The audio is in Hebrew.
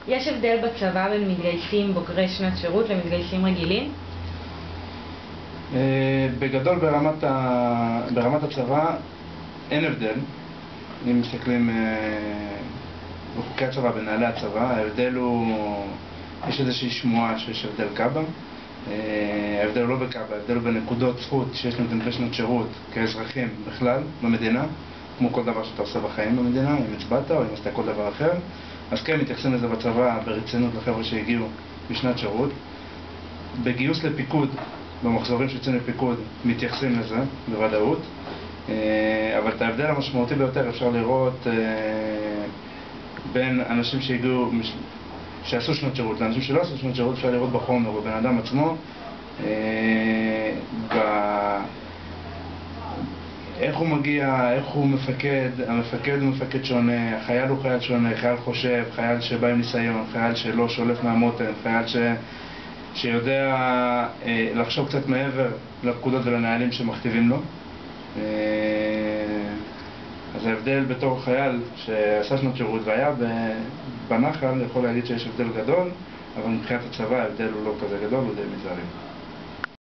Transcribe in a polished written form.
יש הבדל בצבא בין מתגייסים בוגרי שנת שירות למתגייסים רגילים? בגדול ברמת הצבא אין הבדל. אם מסתכלים בחוקי הצבא, בנהלי הצבא, ההבדל הוא, יש איזושהי שמועה שיש הבדל קב"א. ההבדל הוא לא בקב"א, ההבדל הוא בנקודות זכות שיש למתנדבי שנות שירות כאזרחים בכלל במדינה, כמו כל דבר שאתה עושה בחיים במדינה, אם הצבעת או אם עשתה כל דבר אחר. אז כן, מתייחסים לזה בצבא ברצינות לחבר'ה שהגיעו בשנת שירות. בגיוס לפיקוד, במחזורים שיוצאים לפיקוד, מתייחסים לזה בוודאות. אבל את ההבדל המשמעותי ביותר אפשר לראות בין אנשים שהגיעו, שעשו שנות שירות, לאנשים שלא עשו שנות שירות. אפשר לראות בחומר, בבן אדם עצמו, איך הוא מגיע, איך הוא מפקד. המפקד הוא מפקד שונה, החייל הוא חייל שונה, חייל חושב, חייל שבא עם ניסיון, חייל שלא שולף מהמותן, חייל שיודע לחשוב קצת מעבר לפקודות ולנהלים שמכתיבים לו. אז ההבדל בתור חייל שעשה שנות שירות והיה בנחל, יכול להגיד שיש הבדל גדול, אבל מבחינת הצבא ההבדל הוא לא כזה גדול, הוא די מזערי.